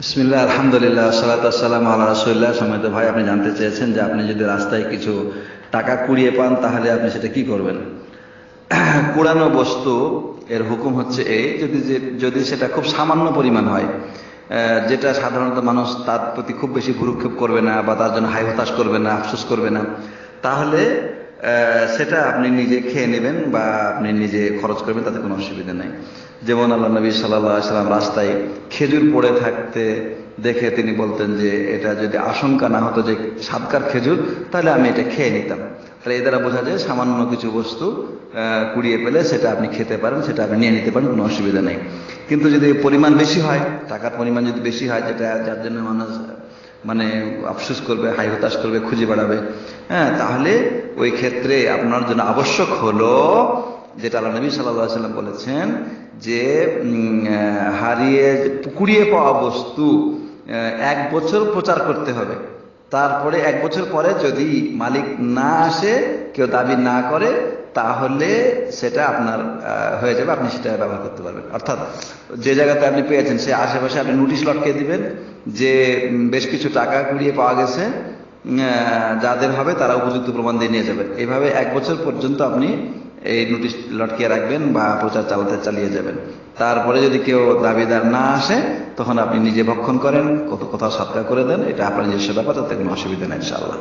বিসমিল্লাহ, আলহামদুলিল্লাহ, সালাতু ওয়াসসালামু আলা রাসূলিল্লাহ। সম্মানিত ভাই, আপনি জানতে চেয়েছেন যে আপনি যদি রাস্তায় কিছু টাকা কুড়িয়ে পান তাহলে আপনি সেটা কি করবেন। কুড়ানো বস্তু এর হুকুম হচ্ছে এই, যদি সেটা খুব সামান্য পরিমাণ হয়, যেটা সাধারণত মানুষ তার প্রতি খুব বেশি ভ্রুক্ষেপ করবে না বা তার জন্য হাই হতাশ করবে না, আফসোস করবে না, তাহলে সেটা আপনি নিজে খেয়ে নেবেন বা আপনি নিজে খরচ করবেন, তাতে কোনো অসুবিধা নেই। যেমন আল্লাহ নবী সাল্লাল্লাহু আলাইহি সাল্লাম রাস্তায় খেজুর পড়ে থাকতে দেখে তিনি বলতেন যে এটা যদি আশঙ্কা না হতো যে সাদকার খেজুর, তাহলে আমি এটা খেয়ে নিতাম। তাহলে এ দ্বারা বোঝা যায় সামান্য কিছু বস্তু কুড়িয়ে পেলে সেটা আপনি খেতে পারেন, সেটা আপনি নিয়ে নিতে পারেন, কোনো অসুবিধা নেই। কিন্তু যদি পরিমাণ বেশি হয়, টাকার পরিমাণ যদি বেশি হয়, যেটা যার জন্য মানুষ মানে আফসোস করবে, হাই হতাশ করবে, খুঁজে বেড়াবে, হ্যাঁ, তাহলে ওই ক্ষেত্রে আপনার জন্য আবশ্যক হলো যেটা আল্লাহ নবী সাল্লাল্লাহু আলাইহি ওয়াসাল্লাম বলেছেন যে কুড়িয়ে পাওয়া বস্তু 1 বছর প্রচার করতে হবে। তারপরে 1 বছর পরে যদি মালিক না আসে, কেউ দাবি না করে, তাহলে সেটা আপনার হয়ে যাবে, আপনি সেটা ব্যবহার করতে পারবেন। অর্থাৎ যে জায়গাতে আপনি পেয়েছেন সে আশেপাশে আপনি নোটিশ লটকে দিবেন যে বেশ কিছু টাকা কুড়িয়ে পাওয়া গেছে, যাদের হবে তারা উপযুক্ত প্রমাণ দিয়ে নিয়ে যাবে। এইভাবে 1 বছর পর্যন্ত আপনি এই নোটিশ লটকিয়ে রাখবেন বা প্রচার চালিয়ে যাবেন। তারপরে যদি কেউ দাবিদার না আসে, তখন আপনি নিজে ভক্ষণ করেন, কোথাও সৎকার করে দেন, এটা আপনার নিজস্ব ব্যাপার, তাতে কোনো অসুবিধা নেই ইনশাআল্লাহ।